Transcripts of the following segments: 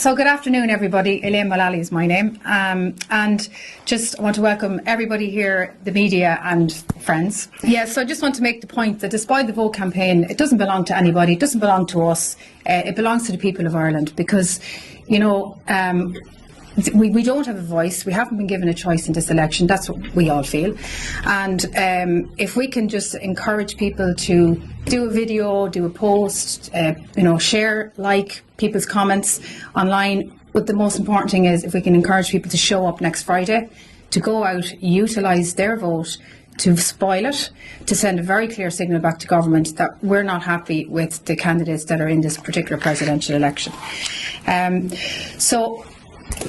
So good afternoon, everybody. Elaine Mullally is my name, and just want to welcome everybody here, the media and friends. So I just want to make the point that despite the Vote campaign, it doesn't belong to anybody, it doesn't belong to us, it belongs to the people of Ireland because, you know, we don't have a voice, we haven't been given a choice in this election, that's what we all feel. And if we can just encourage people to do a video, do a post, share, like people's comments online. But the most important thing is if we can encourage people to show up next Friday, to go out, utilise their vote, to spoil it, to send a very clear signal back to government that we're not happy with the candidates that are in this particular presidential election.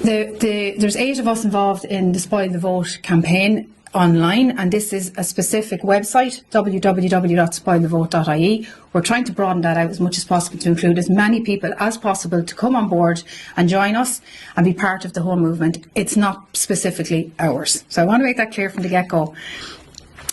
There's 8 of us involved in the Spoil the Vote campaign online, and this is a specific website, www.spoilthevote.ie. We're trying to broaden that out as much as possible to include as many people as possible to come on board and join us and be part of the whole movement. It's not specifically ours. So I want to make that clear from the get-go.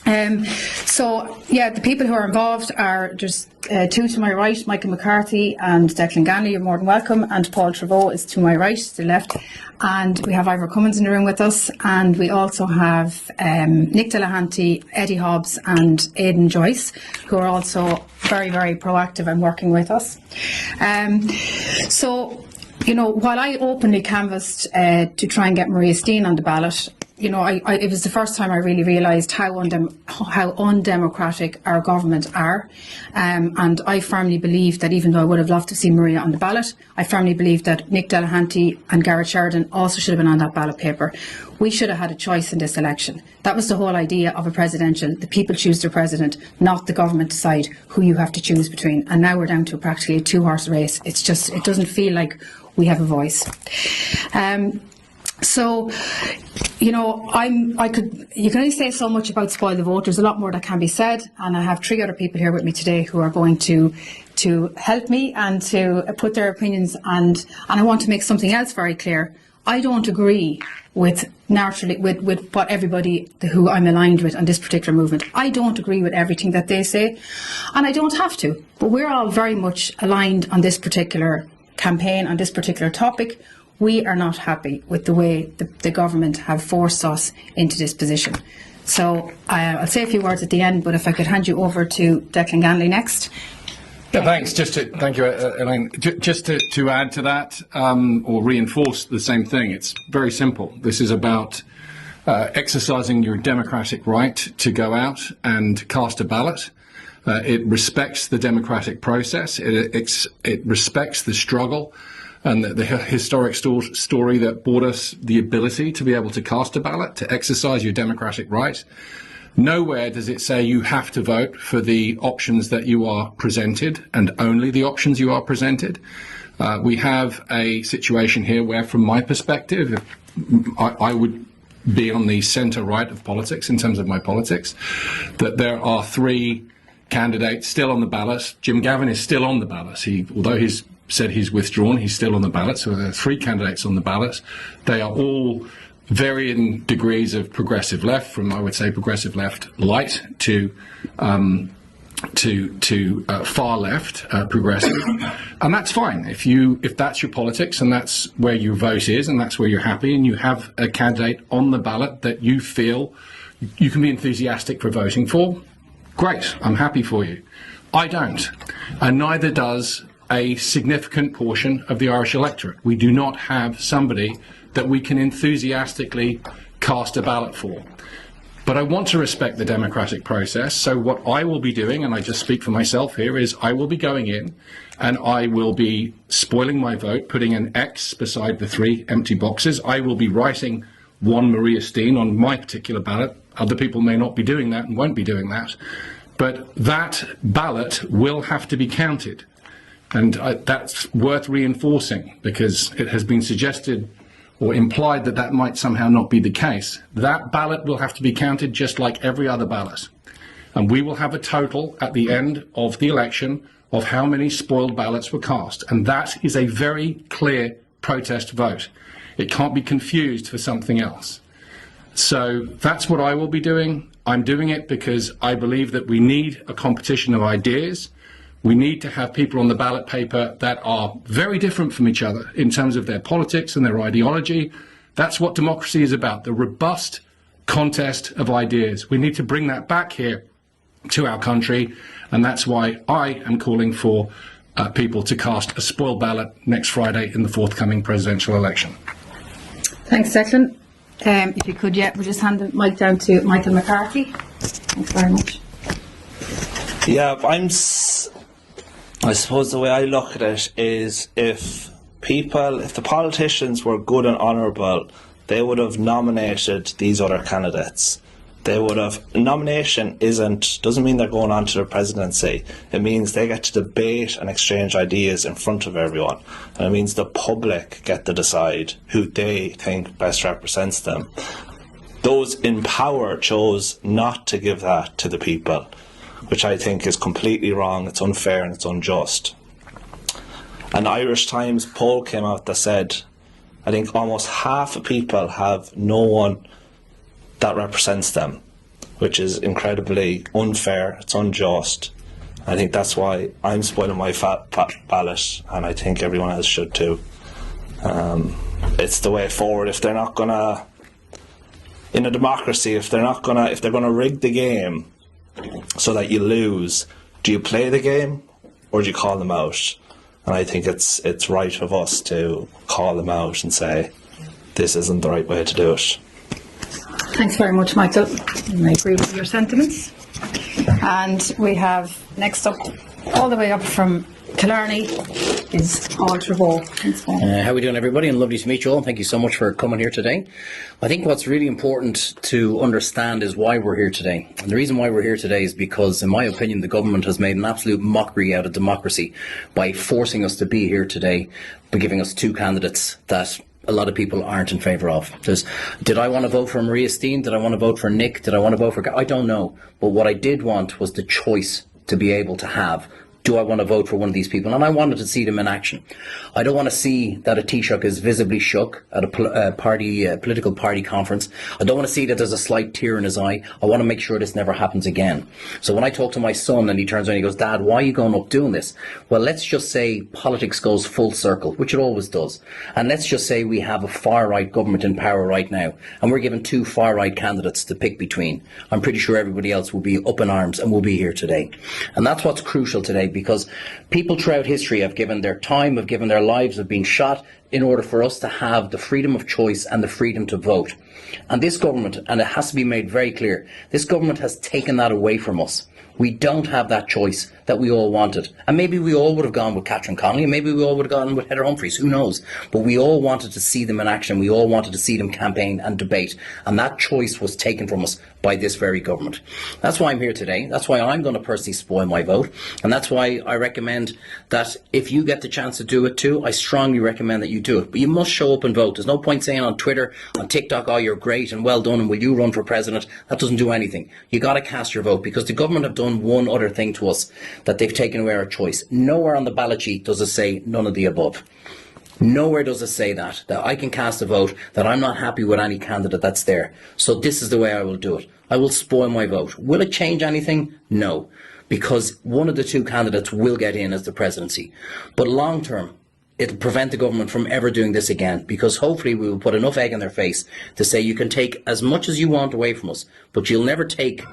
The people who are involved are just 2 to my right, Michael McCarthy and Declan Ganley, you're more than welcome, and Paul Trevaux is to my right, to the left, and we have Ivor Cummins in the room with us, and we also have Nick Delahanty, Eddie Hobbs and Aidan Joyce, who are also very, very proactive and working with us. While I openly canvassed to try and get Maria Steen on the ballot, it was the first time I really realised how undemocratic our government are. And I firmly believe that even though I would have loved to see Maria on the ballot, I firmly believe that Nick Delahanty and Garrett Sheridan also should have been on that ballot paper. We should have had a choice in this election. That was the whole idea of a presidential. The people choose their president, not the government decide who you have to choose between. And now we're down to practically a 2-horse race. It doesn't feel like we have a voice. You can only say so much about Spoil the Vote. There's a lot more that can be said, and I have 3 other people here with me today who are going to help me and to put their opinions, and I want to make something else very clear. I don't agree with what everybody who I'm aligned with on this particular movement. I don't agree with everything that they say, and I don't have to, but we're all very much aligned on this particular campaign, on this particular topic. We are not happy with the way the government have forced us into this position. So I'll say a few words at the end, but if I could hand you over to Declan Ganley next. Yeah, thanks. Thank you, Elaine. Just to add to that, or reinforce the same thing, it's very simple. This is about exercising your democratic right to go out and cast a ballot. It respects the democratic process. It respects the struggle and the historic story that brought us the ability to be able to cast a ballot, to exercise your democratic right. Nowhere does it say you have to vote for the options that you are presented, and only the options you are presented. We have a situation here where, from my perspective, I would be on the centre-right of politics in terms of my politics, that there are 3 candidates still on the ballot. Jim Gavin is still on the ballot. Although he's said he's withdrawn, he's still on the ballot. So there are 3 candidates on the ballot. They are all varying degrees of progressive left, from, I would say, progressive left light to far left progressive, and that's fine if that's your politics and that's where your vote is and that's where you're happy, and you have a candidate on the ballot that you feel you can be enthusiastic for voting for. Great, I'm happy for you. I don't, and neither does a significant portion of the Irish electorate. We do not have somebody that we can enthusiastically cast a ballot for. But I want to respect the democratic process, so what I will be doing, and I just speak for myself here, is I will be going in and I will be spoiling my vote, putting an X beside the 3 empty boxes. I will be writing 1 Maria Steen on my particular ballot. Other people may not be doing that and won't be doing that. But that ballot will have to be counted. And that's worth reinforcing, because it has been suggested or implied that that might somehow not be the case. That ballot will have to be counted just like every other ballot. And we will have a total at the end of the election of how many spoiled ballots were cast. And that is a very clear protest vote. It can't be confused for something else. So that's what I will be doing. I'm doing it because I believe that we need a competition of ideas. We need to have people on the ballot paper that are very different from each other in terms of their politics and their ideology. That's what democracy is about, the robust contest of ideas. We need to bring that back here to our country, and that's why I am calling for people to cast a spoiled ballot next Friday in the forthcoming presidential election. Thanks, Declan. If you could, we'll just hand the mic down to Michael McCarthy. Thanks very much. Yeah, I suppose the way I look at it is if the politicians were good and honourable, they would have nominated these other candidates. Nomination doesn't mean they're going on to the presidency. It means they get to debate and exchange ideas in front of everyone. And it means the public get to decide who they think best represents them. Those in power chose not to give that to the people, which I think is completely wrong, it's unfair and it's unjust. An Irish Times poll came out that said, I think almost half of people have no one that represents them, which is incredibly unfair, it's unjust. I think that's why I'm spoiling my ballot, and I think everyone else should too. It's the way forward. If they're not gonna, in a democracy, if they're gonna rig the game so that you lose, do you play the game or do you call them out? And I think it's right of us to call them out and say this isn't the right way to do it. Thanks very much, Michael. I agree with your sentiments. And we have next up, all the way up from Killarney, is Paul Trevor. Thanks, Paul. How are we doing, everybody? And lovely to meet you all. Thank you so much for coming here today. I think what's really important to understand is why we're here today. And the reason why we're here today is because, in my opinion, the government has made an absolute mockery out of democracy by forcing us to be here today, by giving us two candidates that a lot of people aren't in favour of. Did I want to vote for Maria Steen? Did I want to vote for Nick? Did I want to vote for... I don't know. But what I did want was the choice to be able to have. Do I want to vote for one of these people? And I wanted to see them in action. I don't want to see that a Taoiseach is visibly shook at a political party conference. I don't want to see that there's a slight tear in his eye. I want to make sure this never happens again. So when I talk to my son and he turns around and he goes, Dad, why are you going up doing this? Well, let's just say politics goes full circle, which it always does. And let's just say we have a far-right government in power right now, and we're given two far-right candidates to pick between. I'm pretty sure everybody else will be up in arms and will be here today. And that's what's crucial today, because people throughout history have given their time, have given their lives, have been shot in order for us to have the freedom of choice and the freedom to vote. And this government, and it has to be made very clear, this government has taken that away from us. We don't have that choice that we all wanted. And maybe we all would have gone with Catherine Connolly, and maybe we all would have gone with Heather Humphreys, who knows. But we all wanted to see them in action. We all wanted to see them campaign and debate. And that choice was taken from us by this very government. That's why I'm here today. That's why I'm going to personally spoil my vote. And that's why I recommend that if you get the chance to do it too, I strongly recommend that you do it. But you must show up and vote. There's no point saying on Twitter, on TikTok, oh, you're great and well done and will you run for president? That doesn't do anything. You got to cast your vote, because the government have done one other thing to us, that they've taken away our choice. Nowhere on the ballot sheet does it say none of the above. Nowhere does it say that I can cast a vote, that I'm not happy with any candidate that's there. So this is the way I will do it. I will spoil my vote. Will it change anything? No, because one of the two candidates will get in as the presidency. But long term, it'll prevent the government from ever doing this again, because hopefully we will put enough egg in their face to say you can take as much as you want away from us, but you'll never take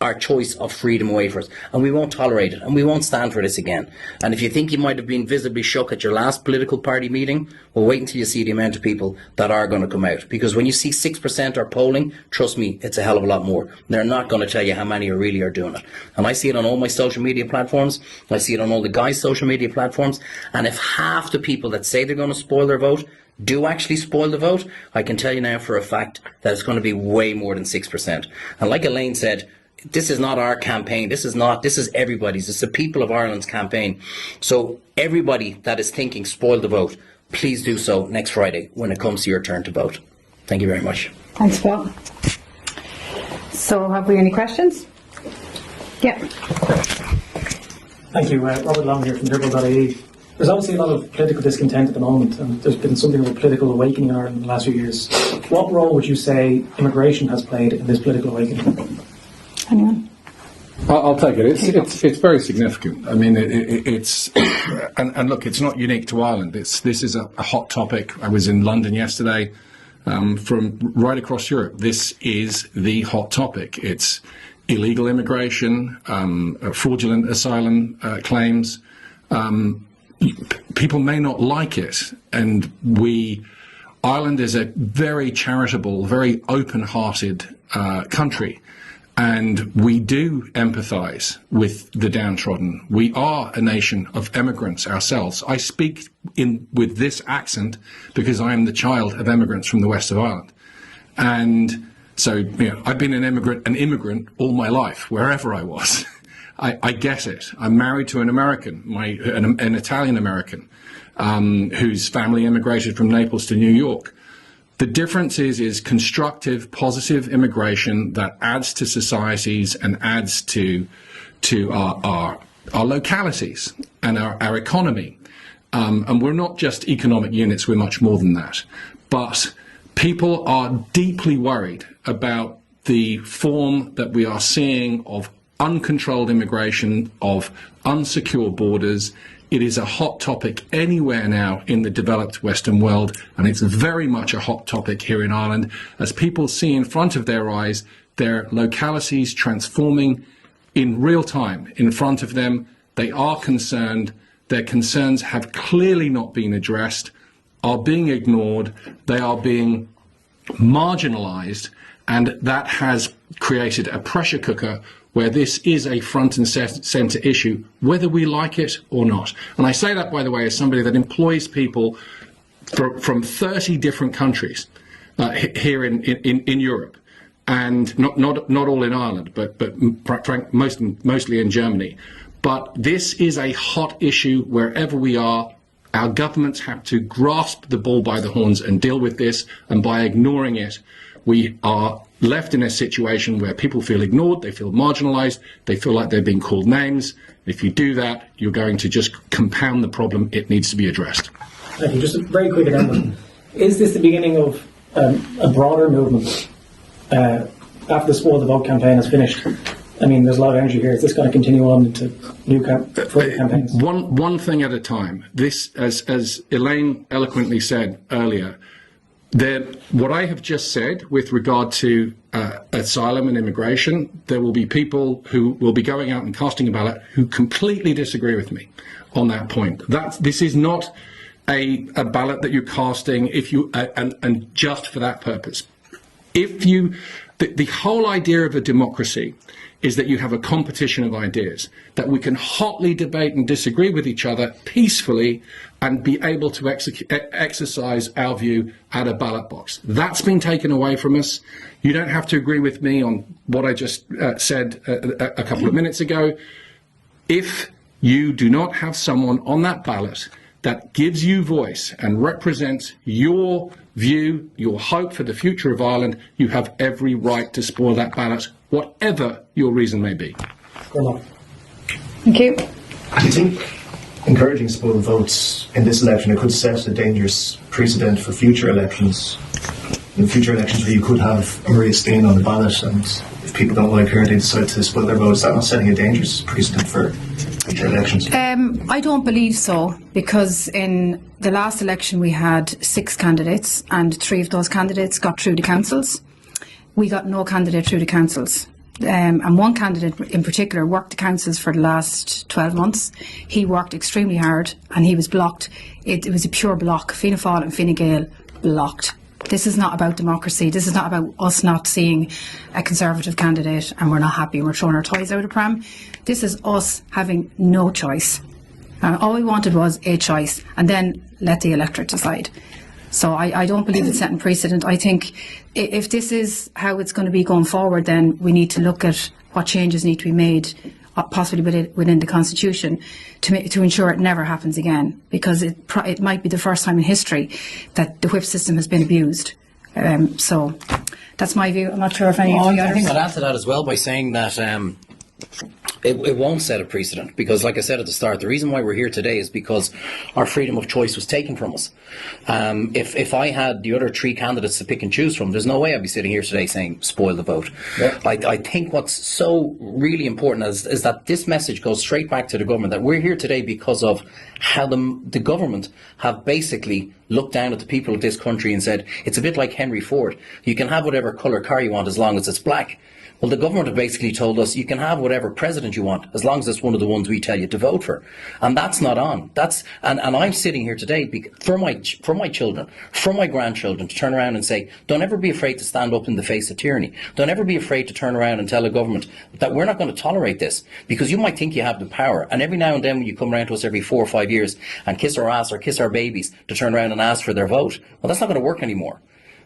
our choice of freedom away from us, and we won't tolerate it, and we won't stand for this again. And if you think you might have been visibly shook at your last political party meeting, well, wait until you see the amount of people that are going to come out, because when you see 6% are polling, trust me, it's a hell of a lot more. They're not going to tell you how many really are doing it. And I see it on all my social media platforms, I see it on all the guys' social media platforms, and if half the people that say they're going to spoil their vote do actually spoil the vote, I can tell you now for a fact that it's going to be way more than 6%. And like Elaine said, this is not our campaign. This is everybody's. It's the people of Ireland's campaign. So everybody that is thinking spoil the vote, please do so next Friday when it comes to your turn to vote. Thank you very much. Thanks, Paul. So have we any questions? Yeah. Thank you. Robert Long here from Liberal.ie. There's obviously a lot of political discontent at the moment, and there's been something of a political awakening in Ireland in the last few years. What role would you say immigration has played in this political awakening? Anyone? I'll take it. It's very significant. I mean, it's and look, it's not unique to Ireland. This is a hot topic. I was in London yesterday. From right across Europe, this is the hot topic. It's illegal immigration, fraudulent asylum claims. People may not like it, and Ireland is a very charitable, very open-hearted country. And we do empathise with the downtrodden. We are a nation of immigrants ourselves. I speak with this accent because I am the child of immigrants from the west of Ireland. And so, I've been an immigrant all my life, wherever I was. I get it. I'm married to an American, an Italian American, whose family immigrated from Naples to New York. The difference is constructive, positive immigration that adds to societies and adds to our localities and our economy. And we're not just economic units, we're much more than that. But people are deeply worried about the form that we are seeing of uncontrolled immigration, of unsecure borders. It is a hot topic anywhere now in the developed Western world, and it's very much a hot topic here in Ireland as people see in front of their eyes their localities transforming in real time in front of them. They are concerned. Their concerns have clearly not been addressed, are being ignored, they are being marginalised, and that has created a pressure cooker where this is a front and centre issue, whether we like it or not. And I say that, by the way, as somebody that employs people from 30 different countries here in Europe, and not all in Ireland, but mostly in Germany. But this is a hot issue wherever we are. Our governments have to grasp the bull by the horns and deal with this, and by ignoring it, we are left in a situation where people feel ignored, they feel marginalised, they feel like they're being called names. If you do that, you're going to just compound the problem. It needs to be addressed. Thank you. Just a very quick addendum. Is this the beginning of a broader movement after the Spoil the Vote campaign has finished? I mean, there's a lot of energy here. Is this going to continue on into new further campaigns? One thing at a time. This, as Elaine eloquently said earlier, what I have just said with regard to asylum and immigration, there will be people who will be going out and casting a ballot who completely disagree with me on that point. This is not a ballot that you're casting and just for that purpose. The whole idea of a democracy is that you have a competition of ideas, that we can hotly debate and disagree with each other peacefully and be able to exercise our view at a ballot box. That's been taken away from us. You don't have to agree with me on what I just said a couple of minutes ago. If you do not have someone on that ballot that gives you voice and represents your view, your hope for the future of Ireland, you have every right to spoil that ballot, whatever your reason may be. Good luck. Thank you. Do you think encouraging spoiled votes in this election, it could set a dangerous precedent for future elections? In future elections where you could have a Maria Steen on the ballot, and if people don't like her, they decide to spoil their votes, is that not setting a dangerous precedent for future elections? I don't believe so, because in the last election we had 6 candidates and 3 of those candidates got through the councils. We got no candidate through the councils. And one candidate in particular worked the councils for the last 12 months. He worked extremely hard and he was blocked. It was a pure block. Fianna Fáil and Fine Gael blocked. This is not about democracy. This is not about us not seeing a Conservative candidate and we're not happy and we're throwing our toys out of pram. This is us having no choice. All we wanted was a choice, and then let the electorate decide. So I don't believe it's setting precedent. I think if this is how it's going to be going forward, then we need to look at what changes need to be made, possibly within the Constitution, to ensure it never happens again, because it might be the first time in history that the whip system has been abused. So that's my view. I'm not sure if any of you others. I think I'd add to that as well by saying that It won't set a precedent because, like I said at the start, the reason why we're here today is because our freedom of choice was taken from us. If I had the other three candidates to pick and choose from, there's no way I'd be sitting here today saying spoil the vote. Yeah. I think what's so really important is that this message goes straight back to the government, that we're here today because of how the government have basically looked down at the people of this country and said, it's a bit like Henry Ford. You can have whatever colour car you want as long as it's black. Well, the government have basically told us you can have whatever president you want as long as it's one of the ones we tell you to vote for, and that's not on. And I'm sitting here today for my children, for my grandchildren, to turn around and say, don't ever be afraid to stand up in the face of tyranny. Don't ever be afraid to turn around and tell a government that we're not going to tolerate this, because you might think you have the power, and every now and then when you come around to us every 4 or 5 years and kiss our ass or kiss our babies to turn around and ask for their vote, well, that's not going to work anymore.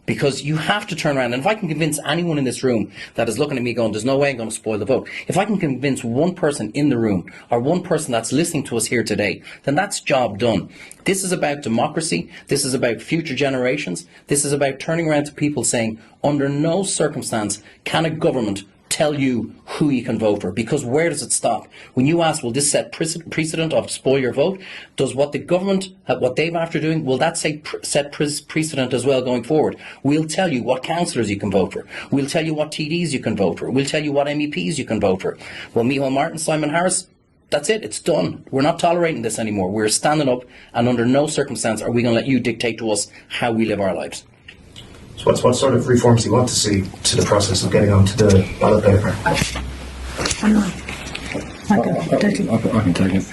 Because you have to turn around, and if I can convince anyone in this room that is looking at me going, there's no way I'm going to spoil the vote, if I can convince one person in the room or one person that's listening to us here today, then that's job done. This is about democracy. This is about future generations. This is about turning around to people saying, under no circumstance can a government tell you who you can vote for, because where does it stop? When you ask, will this set precedent of spoil your vote? Does what the government, what they've after doing, will that set precedent as well going forward? We'll tell you what councillors you can vote for. We'll tell you what TDs you can vote for. We'll tell you what MEPs you can vote for. Well, Micheál Martin, Simon Harris, that's it, it's done. We're not tolerating this anymore. We're standing up, and under no circumstance are we going to let you dictate to us how we live our lives. So what sort of reforms do you want to see to the process of getting onto the ballot paper? I can take it.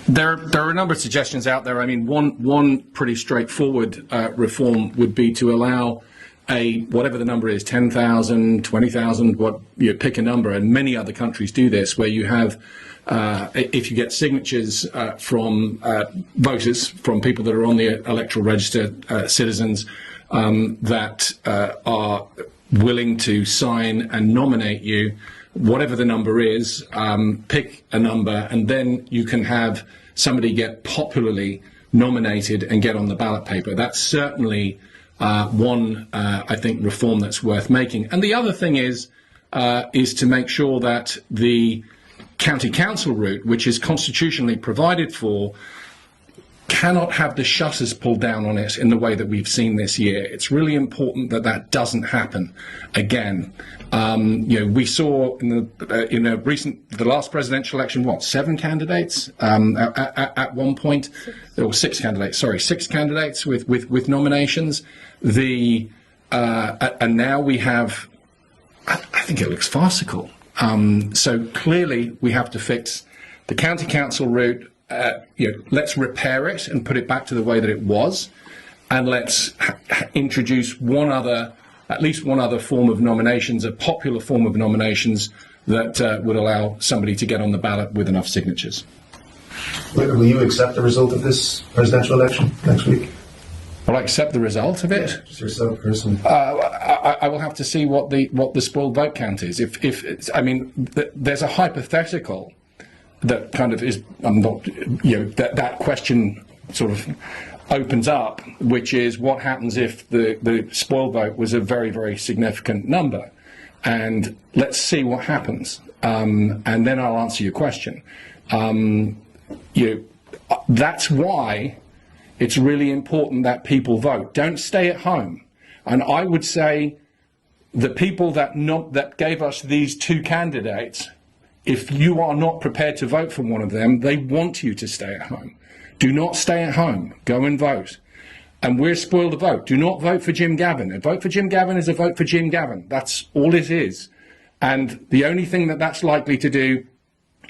There are a number of suggestions out there. I mean, one pretty straightforward reform would be to allow whatever the number is, 10,000, 20,000, pick a number, and many other countries do this, where you have, if you get signatures from voters, from people that are on the electoral register, citizens, that are willing to sign and nominate you, whatever the number is, pick a number, and then you can have somebody get popularly nominated and get on the ballot paper. That's certainly one, I think, reform that's worth making. And the other thing is to make sure that the county council route, which is constitutionally provided for, cannot have the shutters pulled down on it in the way that we've seen this year. It's really important that that doesn't happen again. We saw in the last presidential election, 7 candidates at one point. There were 6 candidates. Sorry, 6 candidates with nominations. And now we have. I think it looks farcical. So clearly, we have to fix the county council route. Let's repair it and put it back to the way that it was, and let's introduce at least one other form of nominations, a popular form of nominations that would allow somebody to get on the ballot with enough signatures. Will you accept the result of this presidential election next week? Will I accept the result of it? Just yourself personally. I will have to see what the spoiled vote count is. There's a hypothetical that kind of is, that question sort of opens up, which is what happens if the spoiled vote was a very, very significant number. And let's see what happens. And then I'll answer your question. That's why it's really important that people vote. Don't stay at home. And I would say the people that gave us these 2 candidates, if you are not prepared to vote for one of them, they want you to stay at home. Do not stay at home. Go and vote. And we're spoiled to vote. Do not vote for Jim Gavin. A vote for Jim Gavin is a vote for Jim Gavin. That's all it is. And the only thing that's likely to do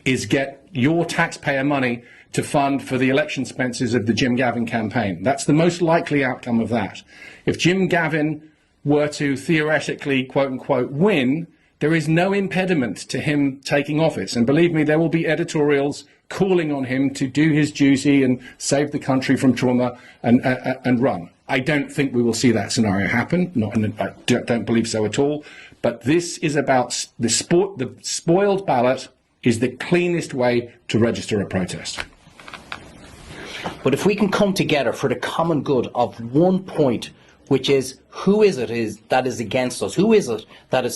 is get your taxpayer money to fund for the election expenses of the Jim Gavin campaign. That's the most likely outcome of that. If Jim Gavin were to theoretically, quote unquote, win, there is no impediment to him taking office. And believe me, there will be editorials calling on him to do his duty and save the country from trauma and run. I don't think we will see that scenario happen. I don't believe so at all. But this is about the spoiled ballot is the cleanest way to register a protest. But if we can come together for the common good of one point, which is who is it that is against us? Who is it that is